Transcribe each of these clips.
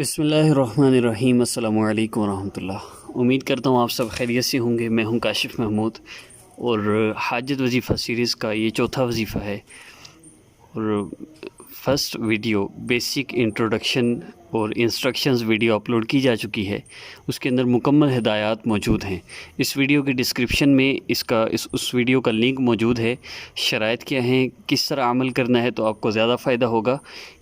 بسم اللہ الرحمن الرحیم۔ السلام علیکم ورحمۃ اللہ۔ امید کرتا ہوں آپ سب خیریت سے ہوں گے۔ میں ہوں کاشف محمود اور حاجت وظیفہ سیریز کا یہ چوتھا وظیفہ ہے اور فرسٹ ویڈیو بیسک انٹروڈکشن اور انسٹرکشنز ویڈیو اپلوڈ کی جا چکی ہے۔ اس کے اندر مکمل ہدایات موجود ہیں۔ اس ویڈیو کے ڈسکرپشن میں اس ویڈیو کا لنک موجود ہے۔ شرائط کیا ہیں، کس طرح عمل کرنا ہے تو آپ کو زیادہ فائدہ ہوگا،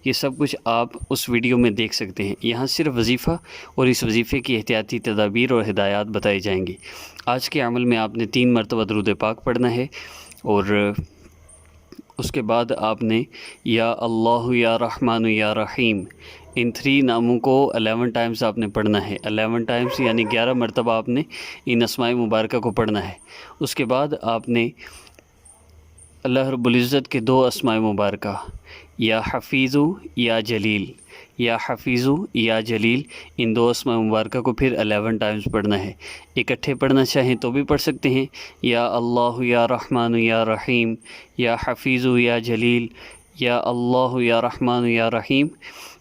یہ سب کچھ آپ اس ویڈیو میں دیکھ سکتے ہیں۔ یہاں صرف وظیفہ اور اس وظیفے کی احتیاطی تدابیر اور ہدایات بتائی جائیں گی۔ آج کے عمل میں آپ نے 3 مرتبہ درود پاک پڑھنا ہے اور اس کے بعد آپ نے یا اللہ یا رحمان یا رحیم ان 3 ناموں کو 11 ٹائمز آپ نے پڑھنا ہے۔ 11 ٹائمز یعنی 11 مرتبہ آپ نے ان اسماء مبارکہ کو پڑھنا ہے۔ اس کے بعد آپ نے اللہ رب العزت کے 2 اسماء مبارکہ یا حفیظو یا جلیل، یا حفیظو یا جلیل، ان 2 اسماء مبارکہ کو پھر 11 ٹائمز پڑھنا ہے۔ اکٹھے پڑھنا چاہیں تو بھی پڑھ سکتے ہیں، یا اللہ یا رحمان یا رحیم، یا حفیظو یا جلیل، یا اللہ یا رحمان یا رحیم،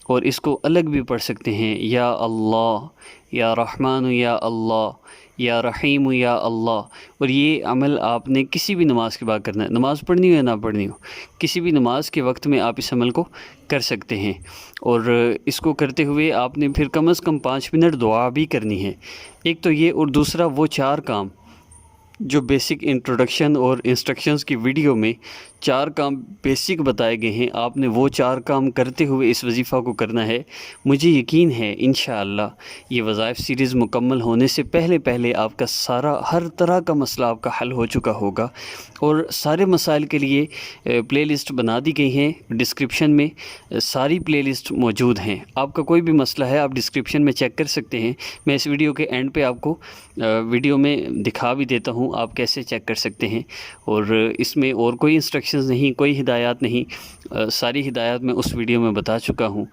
اور اس کو الگ بھی پڑھ سکتے ہیں، یا اللہ یا رحمان یا اللہ، یا رحیم یا اللہ۔ اور یہ عمل آپ نے کسی بھی نماز کے بعد کرنا ہے، نماز پڑھنی ہو یا نہ پڑھنی ہو، کسی بھی نماز کے وقت میں آپ اس عمل کو کر سکتے ہیں۔ اور اس کو کرتے ہوئے آپ نے پھر کم از کم 5 منٹ دعا بھی کرنی ہے۔ ایک تو یہ، اور دوسرا وہ 4 کام جو بیسک انٹروڈکشن اور انسٹرکشنز کی ویڈیو میں 4 کام بیسک بتائے گئے ہیں، آپ نے وہ 4 کام کرتے ہوئے اس وظیفہ کو کرنا ہے۔ مجھے یقین ہے انشاءاللہ یہ وظائف سیریز مکمل ہونے سے پہلے آپ کا ہر طرح کا مسئلہ آپ کا حل ہو چکا ہوگا۔ اور سارے مسائل کے لیے پلے لسٹ بنا دی گئی ہیں، ڈسکرپشن میں ساری پلے لسٹ موجود ہیں۔ آپ کا کوئی بھی مسئلہ ہے آپ ڈسکرپشن میں چیک کر سکتے ہیں۔ میں اس ویڈیو کے اینڈ پہ آپ کو ویڈیو میں دکھا بھی دیتا ہوں آپ کیسے چیک کر سکتے ہیں۔ اور اس میں اور کوئی انسٹرکشنز نہیں، کوئی ہدایات نہیں، ساری ہدایات میں اس ویڈیو میں بتا چکا ہوں۔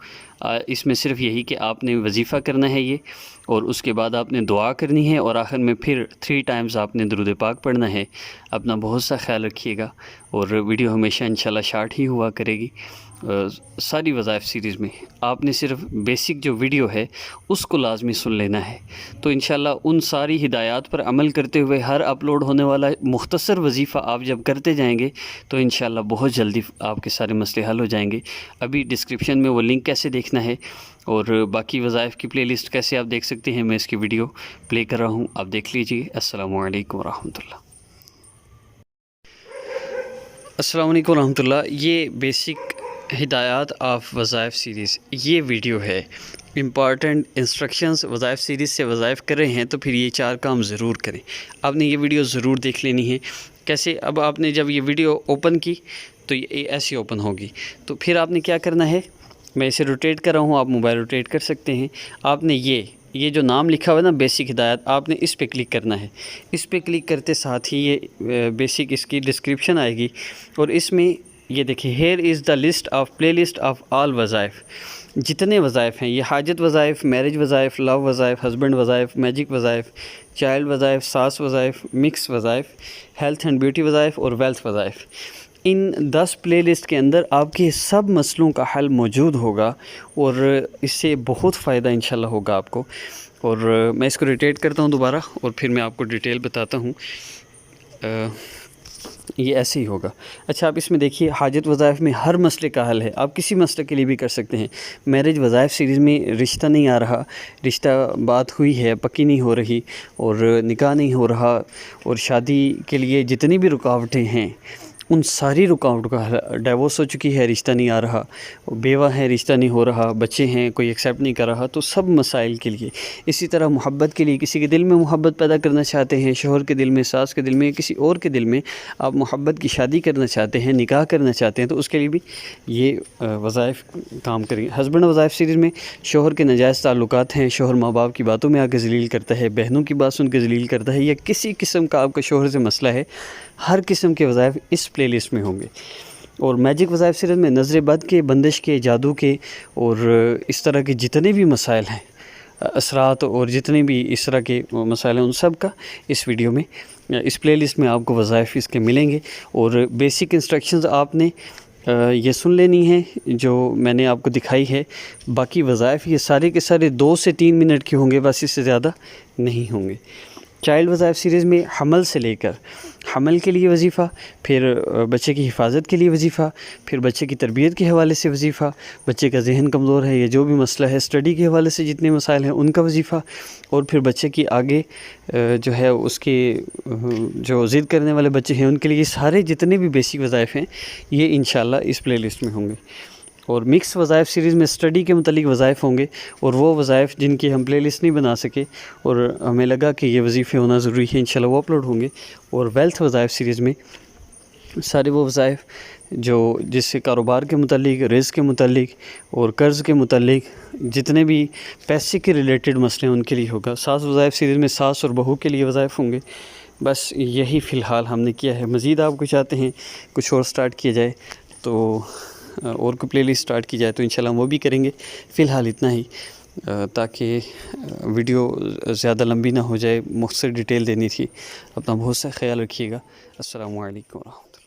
اس میں صرف یہی کہ آپ نے وظیفہ کرنا ہے یہ، اور اس کے بعد آپ نے دعا کرنی ہے، اور آخر میں پھر 3 ٹائمز آپ نے درود پاک پڑھنا ہے۔ اپنا بہت سا خیال رکھیے گا، اور ویڈیو ہمیشہ انشاءاللہ شارٹ ہی ہوا کرے گی۔ ساری وظائف سیریز میں آپ نے صرف بیسک جو ویڈیو ہے اس کو لازمی سن لینا ہے، تو انشاءاللہ ان ساری ہدایات پر عمل کرتے ہوئے ہر اپلوڈ ہونے والا مختصر وظیفہ آپ جب کرتے جائیں گے تو انشاءاللہ بہت جلدی آپ کے سارے مسئلے حل ہو جائیں گے۔ ابھی ڈسکرپشن میں وہ لنک کیسے دیکھنا ہے اور باقی وظائف کی پلے لسٹ کیسے آپ دیکھ سکتے ہیں، میں اس کی ویڈیو پلے کر رہا ہوں، آپ دیکھ لیجیے۔ السلام علیکم ورحمۃ اللہ۔ السلام علیکم ورحمۃ اللہ۔ یہ بیسک ہدایات آف وظائف سیریز یہ ویڈیو ہے۔ امپارٹنٹ انسٹرکشنز وظائف سیریز سے وظائف کر رہے ہیں تو پھر یہ 4 کام ضرور کریں۔ آپ نے یہ ویڈیو ضرور دیکھ لینی ہے۔ کیسے؟ اب آپ نے جب یہ ویڈیو اوپن کی تو یہ ایسی اوپن ہوگی، تو پھر آپ نے کیا کرنا ہے، میں اسے روٹیٹ کر رہا ہوں، آپ موبائل روٹیٹ کر سکتے ہیں۔ آپ نے یہ جو نام لکھا ہوا ہے نا بیسک ہدایات، آپ نے اس پہ کلک کرنا ہے۔ اس پہ کلک کرتے ساتھ ہی یہ بیسک اس کی ڈسکرپشن آئے گی، اور اس میں یہ دیکھیں، here is the list of play list of all وظائف، جتنے وظائف ہیں یہ حاجت وظائف، میرج وظائف، لو وظائف، ہسبینڈ وظائف، میجک وظائف، چائلڈ وظائف، ساس وظائف، مکس وظائف، ہیلتھ اینڈ بیوٹی وظائف اور ویلتھ وظائف۔ ان 10 پلے لسٹ کے اندر آپ کے سب مسئلوں کا حل موجود ہوگا، اور اس سے بہت فائدہ انشاءاللہ ہوگا آپ کو۔ اور میں اس کو روٹیٹ کرتا ہوں دوبارہ، اور پھر میں آپ کو ڈیٹیل بتاتا ہوں۔ یہ ایسے ہی ہوگا۔ اچھا، آپ اس میں دیکھیے حاجت وظائف میں ہر مسئلے کا حل ہے، آپ کسی مسئلے کے لیے بھی کر سکتے ہیں۔ میرج وظائف سیریز میں رشتہ نہیں آ رہا، رشتہ بات ہوئی ہے پکی نہیں ہو رہی، اور نکاح نہیں ہو رہا، اور شادی کے لیے جتنی بھی رکاوٹیں ہیں ان ساری رکاوٹ کا ڈیورس ہو چکی ہے، رشتہ نہیں آ رہا، بیوہ ہیں رشتہ نہیں ہو رہا، بچے ہیں کوئی ایکسیپٹ نہیں کر رہا، تو سب مسائل کے لیے۔ اسی طرح محبت کے لیے، کسی کے دل میں محبت پیدا کرنا چاہتے ہیں، شوہر کے دل میں، ساس کے دل میں، کسی اور کے دل میں آپ محبت کی شادی کرنا چاہتے ہیں، نکاح کرنا چاہتے ہیں، تو اس کے لیے بھی یہ وظائف کام کریں گے۔ ہسبینڈ وظائف سیریز میں شوہر کے ناجائز تعلقات ہیں، شوہر ماں باپ کی باتوں میں آ کے ذلیل کرتا ہے، بہنوں کی بات سن کے ذلیل کرتا ہے، یا کسی قسم کا آپ کا شوہر سے مسئلہ ہے، ہر قسم کے وظائف اس پلے لسٹ میں ہوں گے۔ اور میجک وظائف سیریز میں نظر بد کے، بندش کے، جادو کے، اور اس طرح کے جتنے بھی مسائل ہیں، اثرات اور جتنے بھی اس طرح کے مسائل ہیں، ان سب کا اس ویڈیو میں، اس پلے لسٹ میں آپ کو وظائف اس کے ملیں گے۔ اور بیسک انسٹرکشنز آپ نے یہ سن لینی ہے جو میں نے آپ کو دکھائی ہے. باقی وظائف یہ سارے کے سارے 2 سے 3 منٹ کے ہوں گے، بس اس سے زیادہ نہیں ہوں گے. چائلڈ وظائف سیریز میں حمل سے لے کر حمل کے لیے وظیفہ، پھر بچے کی حفاظت کے لیے وظیفہ، پھر بچے کی تربیت کے حوالے سے وظیفہ، بچے کا ذہن کمزور ہے یا جو بھی مسئلہ ہے اسٹڈی کے حوالے سے جتنے مسائل ہیں ان کا وظیفہ، اور پھر بچے کی آگے جو ہے اس کے جو ضد کرنے والے بچے ہیں ان کے لیے سارے جتنے بھی بیسک وظائف ہیں یہ انشاءاللہ اس پلے لسٹ میں ہوں گے. اور مکس وظائف سیریز میں اسٹڈی کے متعلق وظائف ہوں گے، اور وہ وظائف جن کی ہم پلے لسٹ نہیں بنا سکے اور ہمیں لگا کہ یہ وظیفے ہونا ضروری ہے انشاءاللہ وہ اپلوڈ ہوں گے. اور ویلتھ وظائف سیریز میں سارے وہ وظائف جو جس سے کاروبار کے متعلق، رزق کے متعلق اور قرض کے متعلق جتنے بھی پیسے کے ریلیٹڈ مسئلے ہیں ان کے لیے ہوگا. ساس وظائف سیریز میں ساس اور بہو کے لیے وظائف ہوں گے. بس یہی فی الحال ہم نے کیا ہے. مزید آپ کو چاہتے ہیں کچھ اور سٹارٹ کیا جائے تو اور کوئی پلے لسٹ سٹارٹ کی جائے تو انشاءاللہ ہم وہ بھی کریں گے. فی الحال اتنا ہی، تاکہ ویڈیو زیادہ لمبی نہ ہو جائے. مختصر ڈیٹیل دینی تھی. اپنا بہت سا خیال رکھیے گا. السلام علیکم ورحمۃ اللہ.